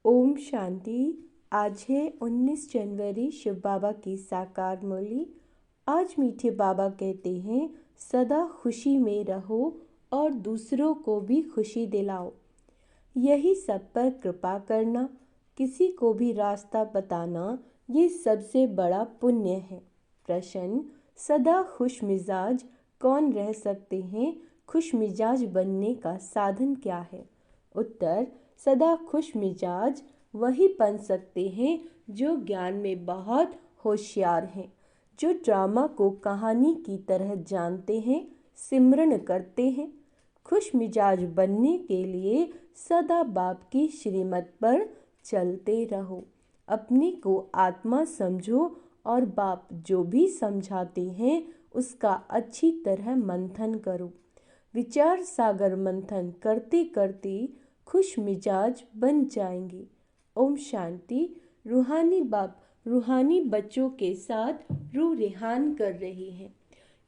ओम शांति। आज है 19 जनवरी, शिव बाबा की साकार मुरली। आज मीठे बाबा कहते हैं, सदा खुशी में रहो और दूसरों को भी खुशी दिलाओ। यही सब पर कृपा करना, किसी को भी रास्ता बताना, ये सबसे बड़ा पुण्य है। प्रश्न: सदा खुश मिजाज कौन रह सकते हैं? खुश मिजाज बनने का साधन क्या है? उत्तर: सदा खुश मिजाज वही बन सकते हैं जो ज्ञान में बहुत होशियार हैं, जो ड्रामा को कहानी की तरह जानते हैं, सिमरन करते हैं। खुश मिजाज बनने के लिए सदा बाप की श्रीमत पर चलते रहो। अपने को आत्मा समझो और बाप जो भी समझाते हैं उसका अच्छी तरह मंथन करो। विचार सागर मंथन करते करते खुश मिजाज बन जाएंगे। ओम शांति। रूहानी बाप रूहानी बच्चों के साथ रूह रेहान कर रहे हैं।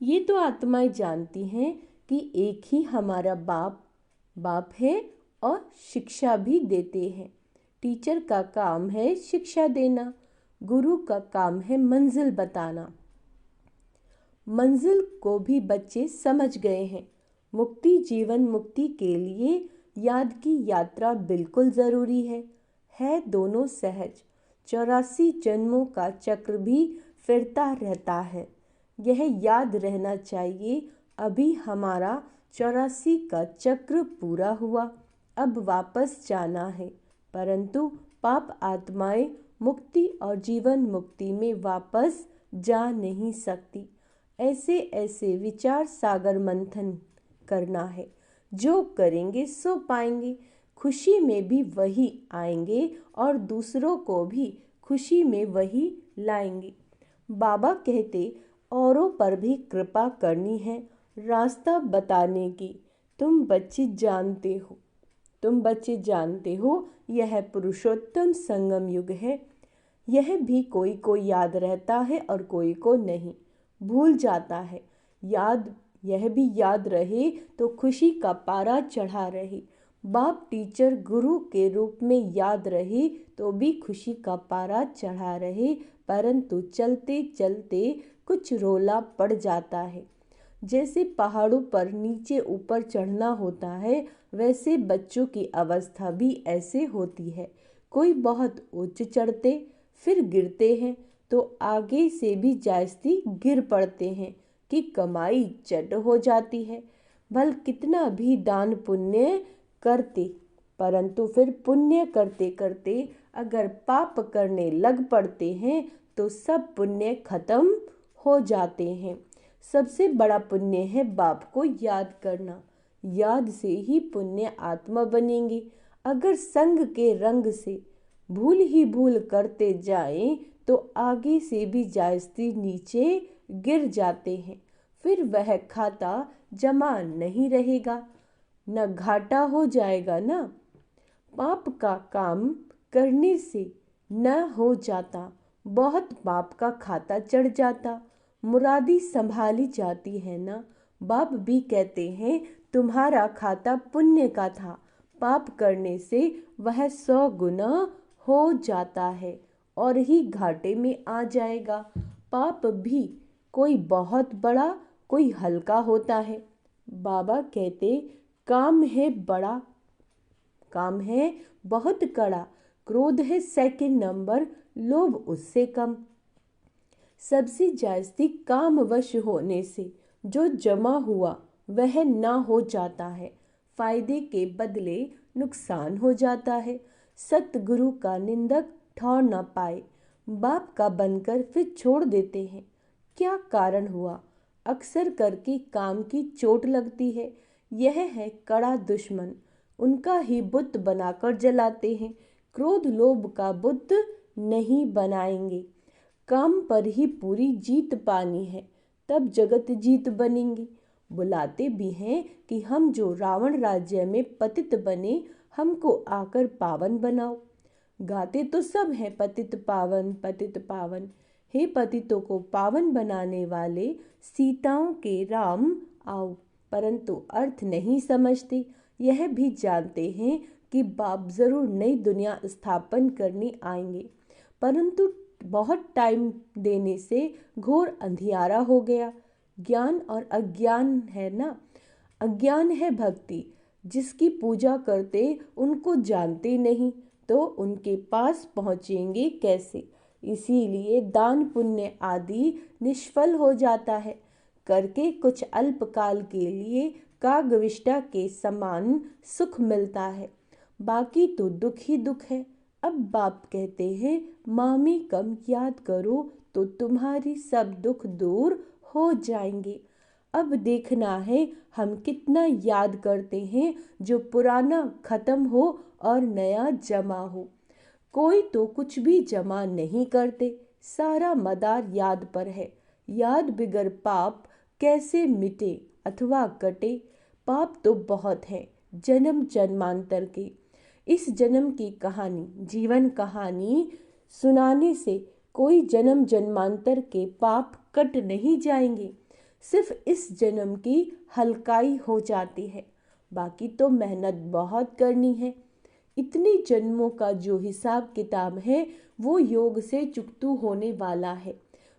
ये तो आत्माएं जानती हैं कि एक ही हमारा बाप है और शिक्षा भी देते हैं। टीचर का काम है शिक्षा देना, गुरु का काम है मंजिल बताना। मंजिल को भी बच्चे समझ गए हैं। मुक्ति, जीवन मुक्ति के लिए याद की यात्रा बिल्कुल ज़रूरी है दोनों सहज। 84 जन्मों का चक्र भी फिरता रहता है, यह याद रहना चाहिए। अभी हमारा 84 का चक्र पूरा हुआ, अब वापस जाना है, परंतु पाप आत्माएं मुक्ति और जीवन मुक्ति में वापस जा नहीं सकती। ऐसे ऐसे विचार सागर मंथन करना है। जो करेंगे सो पाएंगे। खुशी में भी वही आएंगे और दूसरों को भी खुशी में वही लाएंगे। बाबा कहते, औरों पर भी कृपा करनी है, रास्ता बताने की। तुम बच्चे जानते हो यह पुरुषोत्तम संगम युग है। यह भी कोई को याद रहता है और कोई को नहीं, भूल जाता है। यह भी याद रहे तो खुशी का पारा चढ़ा रहे। बाप टीचर गुरु के रूप में याद रहे तो भी खुशी का पारा चढ़ा रहे, परंतु चलते चलते कुछ रोला पड़ जाता है। जैसे पहाड़ों पर नीचे ऊपर चढ़ना होता है, वैसे बच्चों की अवस्था भी ऐसे होती है। कोई बहुत ऊंच चढ़ते फिर गिरते हैं तो आगे से भी जास्ती गिर पड़ते हैं कि कमाई चट हो जाती है। भल कितना भी दान पुण्य करते, परंतु फिर पुण्य करते करते अगर पाप करने लग पड़ते हैं तो सब पुण्य खत्म हो जाते हैं। सबसे बड़ा पुण्य है बाप को याद करना। याद से ही पुण्य आत्मा बनेंगे। अगर संग के रंग से भूल ही भूल करते जाएं तो आगे से भी जास्ती नीचे गिर जाते हैं। फिर वह खाता जमा नहीं रहेगा, न घाटा हो जाएगा ना। पाप का काम करने से न हो जाता, बहुत पाप का खाता चढ़ जाता, मुरादी संभाली जाती है ना। बाप भी कहते हैं, तुम्हारा खाता पुण्य का था, पाप करने से वह 100 गुना हो जाता है और ही घाटे में आ जाएगा। पाप भी कोई बहुत बड़ा कोई हल्का होता है। बाबा कहते, काम है बहुत कड़ा, क्रोध है सेकंड नंबर, लोभ उससे कम। सबसे जास्ती कामवश होने से जो जमा हुआ वह ना हो जाता है, फायदे के बदले नुकसान हो जाता है। सतगुरु का निंदक ठौर न पाए, बाप का बनकर फिर छोड़ देते हैं। क्या कारण हुआ? अक्सर करके काम की चोट लगती है। यह है कड़ा दुश्मन, उनका ही बुत बनाकर जलाते हैं। क्रोध लोभ का बुत नहीं बनाएंगे। काम पर ही पूरी जीत पानी है, तब जगत जीत बनेंगी। बुलाते भी हैं कि हम जो रावण राज्य में पतित बने, हमको आकर पावन बनाओ। गाते तो सब हैं पतित पावन पतित पावन। हे पतितों को पावन बनाने वाले, सीताओं के राम आओ, परंतु अर्थ नहीं समझते। यह भी जानते हैं कि बाप ज़रूर नई दुनिया स्थापन करने आएंगे, परंतु बहुत टाइम देने से घोर अंधियारा हो गया। ज्ञान और अज्ञान है ना, अज्ञान है भक्ति, जिसकी पूजा करते उनको जानते नहीं तो उनके पास पहुँचेंगे कैसे। इसीलिए दान पुण्य आदि निष्फल हो जाता है, करके कुछ अल्पकाल के लिए कागविष्टा के समान सुख मिलता है, बाकी तो दुख ही दुख है। अब बाप कहते हैं मामी कम याद करो तो तुम्हारी सब दुख दूर हो जाएंगे। अब देखना है हम कितना याद करते हैं, जो पुराना खत्म हो और नया जमा हो। कोई तो कुछ भी जमा नहीं करते, सारा मदार याद पर है। याद बिगर पाप कैसे मिटे अथवा कटे। पाप तो बहुत है जन्म जन्मांतर के। इस जन्म की कहानी, जीवन कहानी सुनाने से कोई जन्म जन्मांतर के पाप कट नहीं जाएंगे, सिर्फ इस जन्म की हल्काई हो जाती है। बाकी तो मेहनत बहुत करनी है। इतने जन्मों का जो हिसाब किताब है वो योग से चुकतू होने वाला है।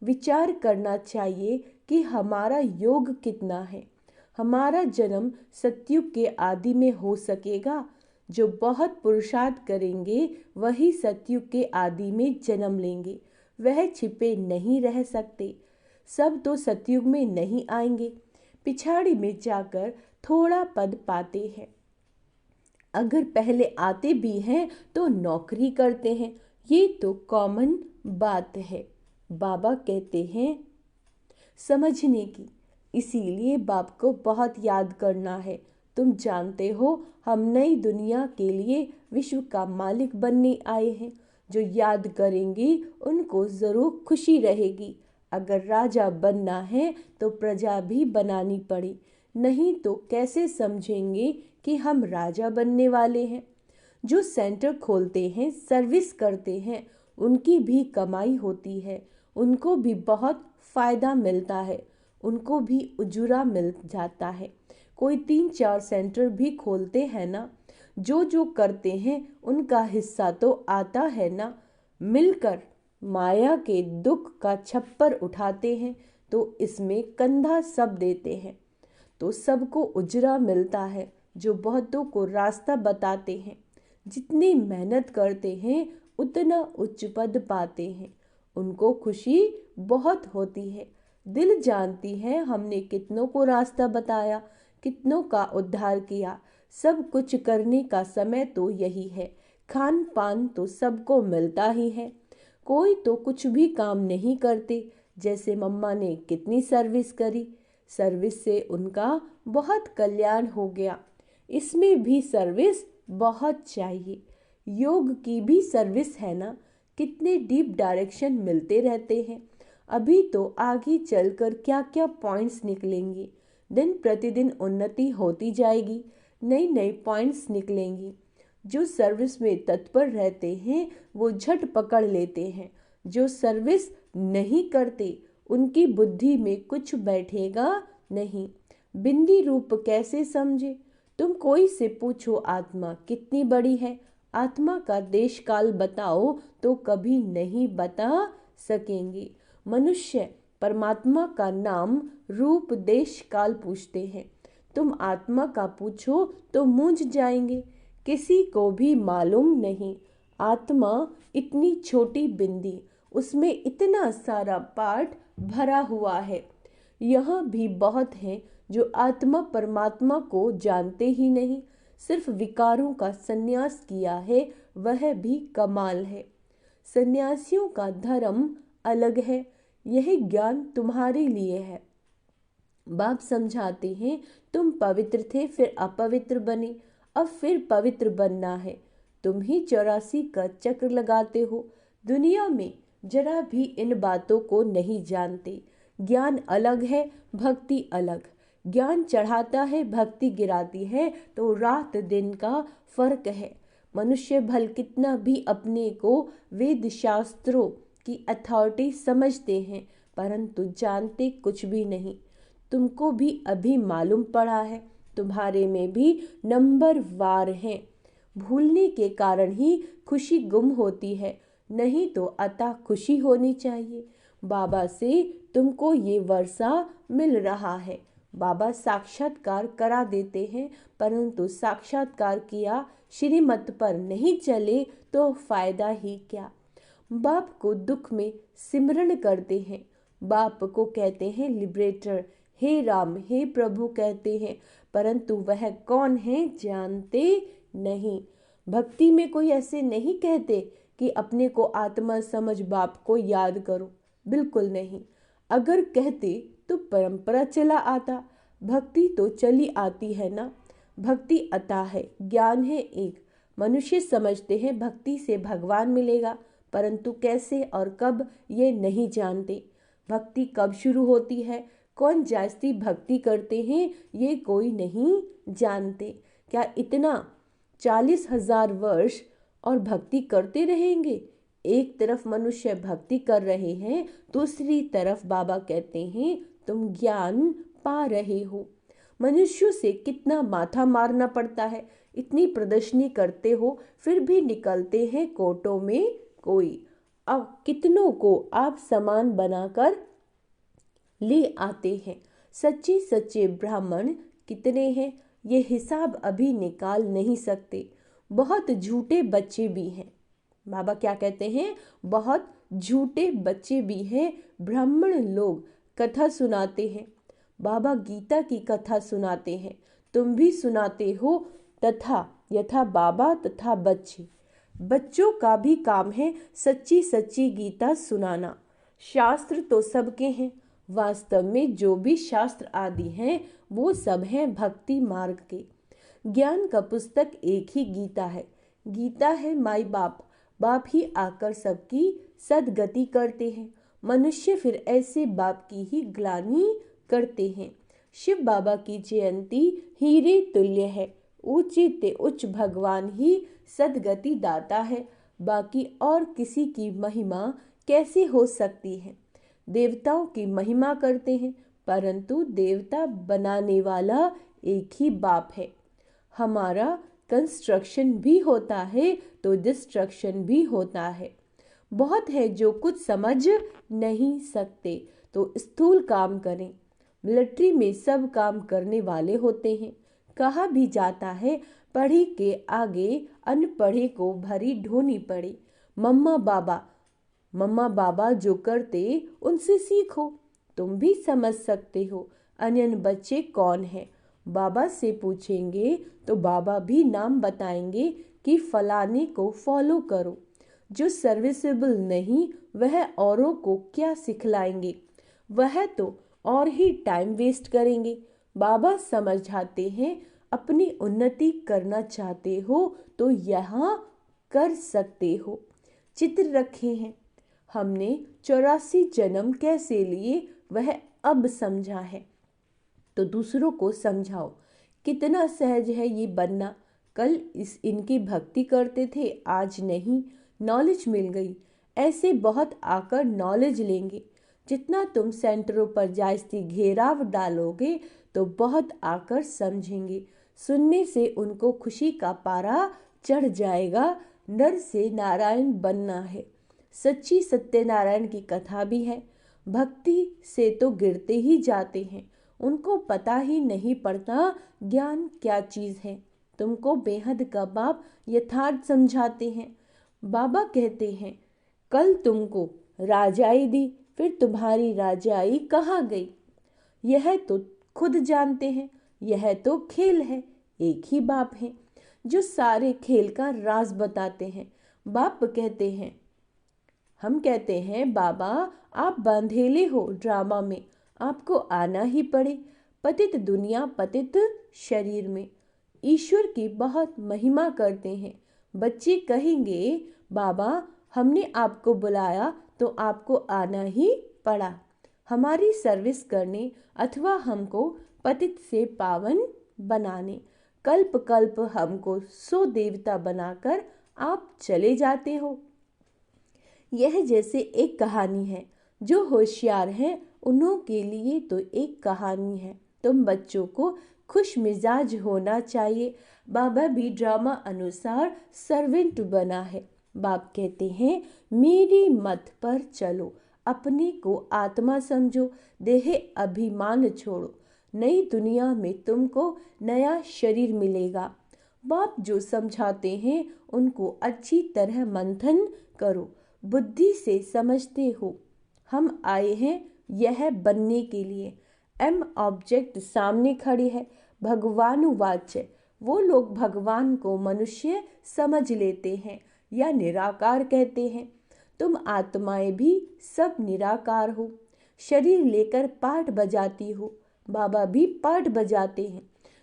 विचार करना चाहिए कि हमारा योग कितना है। हमारा जन्म सतयुग के आदि में हो सकेगा। जो बहुत पुरुषार्थ करेंगे वही सतयुग के आदि में जन्म लेंगे, वह छिपे नहीं रह सकते। सब तो सतयुग में नहीं आएंगे, पिछाड़ी में जाकर थोड़ा पद पाते हैं। अगर पहले आते भी हैं तो नौकरी करते हैं, ये तो कॉमन बात है। बाबा कहते हैं समझने की, इसीलिए बाप को बहुत याद करना है। तुम जानते हो हम नई दुनिया के लिए विश्व का मालिक बनने आए हैं। जो याद करेंगे उनको ज़रूर खुशी रहेगी। अगर राजा बनना है तो प्रजा भी बनानी पड़े, नहीं तो कैसे समझेंगे कि हम राजा बनने वाले हैं। जो सेंटर खोलते हैं, सर्विस करते हैं, उनकी भी कमाई होती है, उनको भी बहुत फ़ायदा मिलता है, उनको भी उजूरा मिल जाता है। कोई 3-4 सेंटर भी खोलते हैं ना, जो जो करते हैं उनका हिस्सा तो आता है ना। मिलकर माया के दुख का छप्पर उठाते हैं तो इसमें कंधा सब देते हैं, तो सबको उजरा मिलता है। जो बहुतों को रास्ता बताते हैं, जितनी मेहनत करते हैं उतना उच्च पद पाते हैं, उनको खुशी बहुत होती है। दिल जानती है हमने कितनों को रास्ता बताया, कितनों का उद्धार किया। सब कुछ करने का समय तो यही है, खान पान तो सबको मिलता ही है। कोई तो कुछ भी काम नहीं करते, जैसे मम्मा ने कितनी सर्विस करी, सर्विस से उनका बहुत कल्याण हो गया। इसमें भी सर्विस बहुत चाहिए। योग की भी सर्विस है ना, कितने डीप डायरेक्शन मिलते रहते हैं। अभी तो आगे चलकर क्या क्या पॉइंट्स निकलेंगे। दिन प्रतिदिन उन्नति होती जाएगी, नई नई पॉइंट्स निकलेंगी। जो सर्विस में तत्पर रहते हैं वो झट पकड़ लेते हैं। जो सर्विस नहीं करते उनकी बुद्धि में कुछ बैठेगा नहीं। बिंदी रूप कैसे समझे। तुम कोई से पूछो आत्मा कितनी बड़ी है, आत्मा का देश काल बताओ तो कभी नहीं बता सकेंगे। मनुष्य परमात्मा का नाम रूप देश काल पूछते हैं, तुम आत्मा का पूछो तो मूंझ जाएंगे। किसी को भी मालूम नहीं। आत्मा इतनी छोटी बिंदी, उसमें इतना सारा पार्ट भरा हुआ है। यह भी बहुत हैं जो आत्मा परमात्मा को जानते ही नहीं, सिर्फ विकारों का संन्यास किया है, वह भी कमाल है। सन्यासियों का धर्म अलग है, यही ज्ञान तुम्हारे लिए है। बाप समझाते हैं तुम पवित्र थे फिर अपवित्र बने, अब फिर पवित्र बनना है। तुम ही 84 का चक्र लगाते हो। दुनिया में जरा भी इन बातों को नहीं जानते। ज्ञान अलग है, भक्ति अलग। ज्ञान चढ़ाता है, भक्ति गिराती है, तो रात दिन का फर्क है। मनुष्य भल कितना भी अपने को वेद शास्त्रों की अथॉरिटी समझते हैं, परंतु जानते कुछ भी नहीं। तुमको भी अभी मालूम पड़ा है, तुम्हारे में भी नंबर वार हैं। भूलने के कारण ही खुशी गुम होती है, नहीं तो अतः खुशी होनी चाहिए। बाबा से तुमको ये वर्षा मिल रहा है। बाबा साक्षात्कार करा देते हैं, परंतु साक्षात्कार किया श्रीमत पर नहीं चले तो फायदा ही क्या। बाप को दुख में सिमरन करते हैं, बाप को कहते हैं लिबरेटर, हे राम हे प्रभु कहते हैं, परंतु वह कौन है जानते नहीं। भक्ति में कोई ऐसे नहीं कहते कि अपने को आत्मा समझ बाप को याद करो, बिल्कुल नहीं। अगर कहते तो परंपरा चला आता, भक्ति तो चली आती है ना। भक्ति अता है, ज्ञान है एक। मनुष्य समझते हैं भक्ति से भगवान मिलेगा, परंतु कैसे और कब ये नहीं जानते। भक्ति कब शुरू होती है, कौन जास्ती भक्ति करते हैं, ये कोई नहीं जानते। क्या इतना 40,000 वर्ष और भक्ति करते रहेंगे? एक तरफ मनुष्य भक्ति कर रहे हैं, दूसरी तरफ बाबा कहते हैं तुम ज्ञान पा रहे हो। मनुष्यों से कितना माथा मारना पड़ता है, इतनी प्रदर्शनी करते हो, फिर भी निकलते हैं कोटों में कोई। अब कितनों को आप समान बनाकर ले आते हैं। सच्चे सच्चे ब्राह्मण कितने हैं, ये हिसाब अभी निकाल नहीं सकते। बहुत झूठे बच्चे भी हैं। बाबा क्या कहते हैं, बहुत झूठे बच्चे भी हैं। ब्राह्मण लोग कथा सुनाते हैं, बाबा गीता की कथा सुनाते हैं, तुम भी सुनाते हो, तथा यथा बाबा तथा बच्चे। बच्चों का भी काम है सच्ची सच्ची गीता सुनाना। शास्त्र तो सबके हैं, वास्तव में जो भी शास्त्र आदि हैं वो सब हैं भक्ति मार्ग के। ज्ञान का पुस्तक एक ही गीता है। गीता है माई बाप, बाप ही आकर सबकी सदगति करते हैं। मनुष्य फिर ऐसे बाप की ही ग्लानि करते हैं। शिव बाबा की जयंती हीरे तुल्य है, ऊंचे ते उच्च भगवान ही सदगति दाता है, बाकी और किसी की महिमा कैसे हो सकती है। देवताओं की महिमा करते हैं, परंतु देवता बनाने वाला एक ही बाप है। हमारा कंस्ट्रक्शन भी होता है तो डिस्ट्रक्शन भी होता है। बहुत है जो कुछ समझ नहीं सकते तो स्थूल काम करें। मिलिट्री में सब काम करने वाले होते हैं। कहा भी जाता है पढ़े के आगे अनपढ़े को भरी ढोनी पड़े। मम्मा बाबा जो करते उनसे सीखो, तुम भी समझ सकते हो। अन्य बच्चे कौन है, बाबा से पूछेंगे तो बाबा भी नाम बताएंगे कि फलाने को फॉलो करो। जो सर्विसेबल नहीं वह औरों को क्या सिखलाएंगे, वह तो और ही टाइम वेस्ट करेंगे। बाबा समझाते हैं अपनी उन्नति करना चाहते हो तो यहाँ कर सकते हो। चित्र रखे हैं, हमने 84 जन्म कैसे लिए वह अब समझा है, तो दूसरों को समझाओ। कितना सहज है ये बनना। कल इनकी भक्ति करते थे, आज नहीं, नॉलेज मिल गई। ऐसे बहुत आकर नॉलेज लेंगे। जितना तुम सेंटरों पर जास्ती घेराव डालोगे तो बहुत आकर समझेंगे। सुनने से उनको खुशी का पारा चढ़ जाएगा। नर से नारायण बनना है। सच्ची सत्यनारायण की कथा भी है। भक्ति से तो गिरते ही जाते हैं, उनको पता ही नहीं पड़ता ज्ञान क्या चीज़ है। तुमको बेहद का बाप यथार्थ समझाते हैं। बाबा कहते हैं कल तुमको राजाई दी, फिर तुम्हारी राजाई कहाँ गई, यह तो खुद जानते हैं। यह तो खेल है, एक ही बाप है जो सारे खेल का राज बताते हैं। बाप कहते हैं, हम कहते हैं बाबा आप बांधेले हो ड्रामा में, आपको आना ही पड़े। पतित दुनिया पतित शरीर में ईश्वर की बहुत महिमा करते हैं। बच्चे कहेंगे बाबा हमने आपको बुलाया तो आपको आना ही पड़ा, हमारी सर्विस करने अथवा हमको पतित से पावन बनाने। कल्प कल्प हमको सो देवता बनाकर आप चले जाते हो। यह जैसे एक कहानी है। जो होशियार हैं उन्हों के लिए तो एक कहानी है। तुम बच्चों को खुश मिजाज होना चाहिए, बाबा भी ड्रामा अनुसार सर्वेंट बना है। बाप कहते हैं मेरी मत पर चलो, अपने को आत्मा समझो, देह अभिमान छोड़ो, नई दुनिया में तुमको नया शरीर मिलेगा। बाप जो समझाते हैं उनको अच्छी तरह मंथन करो, बुद्धि से समझते हो। हम आए हैं यह बनने के लिए। एम ऑब्जेक्ट सामने खड़ी है, भगवानुवाच्य। वो लोग भगवान को मनुष्य समझ लेते हैं या निराकार कहते हैं। तुम आत्माएं भी सब निराकार हो, शरीर लेकर पाठ बजाती हो। बाबा भी पाठ बजाते हैं।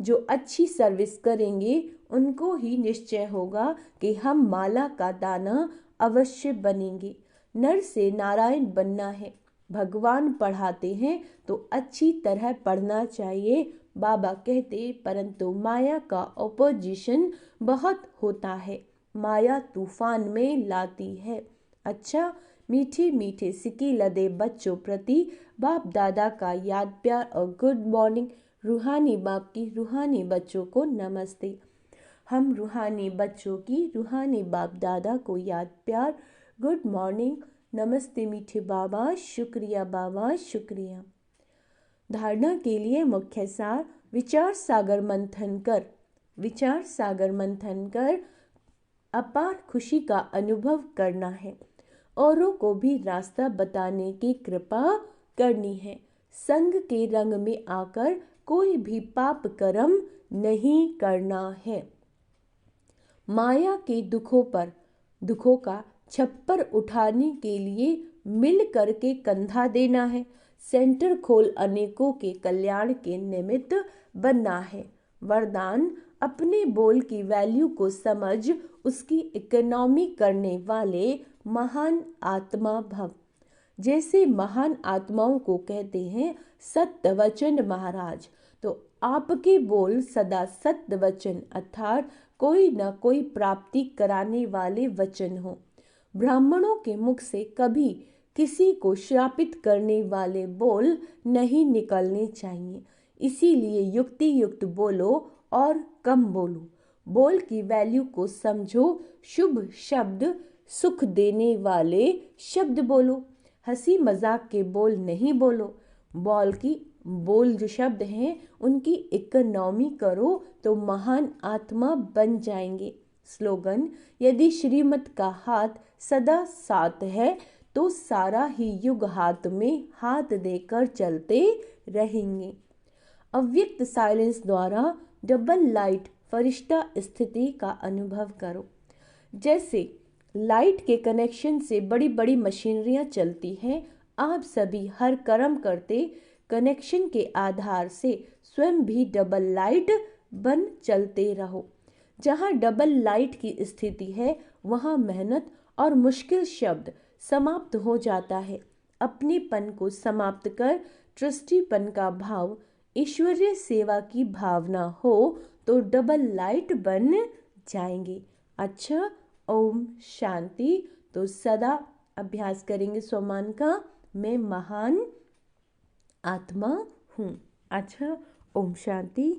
जो अच्छी सर्विस करेंगे उनको ही निश्चय होगा कि हम माला का दाना अवश्य बनेंगे। नर से नारायण बनना है। भगवान पढ़ाते हैं तो अच्छी तरह पढ़ना चाहिए। बाबा कहते परंतु माया का ओपोजिशन बहुत होता है, माया तूफान में लाती है। अच्छा, मीठे मीठे सिक्की लदे बच्चों प्रति बाप दादा का याद प्यार और गुड मॉर्निंग। रूहानी बाप की रूहानी बच्चों को नमस्ते। हम रूहानी बच्चों की रूहानी बाप दादा को याद प्यार, गुड मॉर्निंग, नमस्ते मीठे बाबा, शुक्रिया बाबा, शुक्रिया। धारणा के लिए मुख्य सार, विचार सागर मंथन कर, विचार सागर मंथन कर अपार खुशी का अनुभव करना है। औरों को भी रास्ता बताने की कृपा करनी है। संग के रंग में आकर कोई भी पाप कर्म नहीं करना है। माया के दुखों का छप्पर उठाने के लिए मिल करके कंधा देना है। सेंटर खोल अनेकों के कल्याण के निमित्त बनना है। वरदान, अपने बोल की वैल्यू को समझ उसकी इकोनॉमी करने वाले महान आत्मा भव। जैसे महान आत्माओं को कहते हैं सत्य वचन महाराज, तो आपके बोल सदा सत्य वचन अर्थात कोई न कोई प्राप्ति कराने वाले वचन हो। ब्राह्मणों के मुख से कभी किसी को श्रापित करने वाले बोल नहीं निकलने चाहिए। इसीलिए युक्ति युक्त बोलो और कम बोलो। बोल की वैल्यू को समझो। शुभ शब्द, सुख देने वाले शब्द बोलो। हंसी मजाक के बोल नहीं बोलो। बोल जो शब्द हैं उनकी इकोनॉमी करो तो महान आत्मा बन जाएंगे। स्लोगन, यदि श्रीमत का हाथ सदा साथ है तो सारा ही युग हाथ में हाथ देकर चलते रहेंगे। अव्यक्त साइलेंस द्वारा डबल लाइट फरिश्ता स्थिति का अनुभव करो। जैसे लाइट के कनेक्शन से बड़ी बड़ी मशीनरियां चलती हैं, आप सभी हर कर्म करते कनेक्शन के आधार से स्वयं भी डबल लाइट बन चलते रहो। जहाँ डबल लाइट की स्थिति है वहाँ मेहनत और मुश्किल शब्द समाप्त हो जाता है। अपनेपन को समाप्त कर ट्रस्टीपन का भाव, ईश्वरीय सेवा की भावना हो तो डबल लाइट बन जाएंगे। अच्छा, ओम शांति। तो सदा अभ्यास करेंगे स्वमान का, मैं महान आत्मा हूँ। अच्छा, ओम शांति।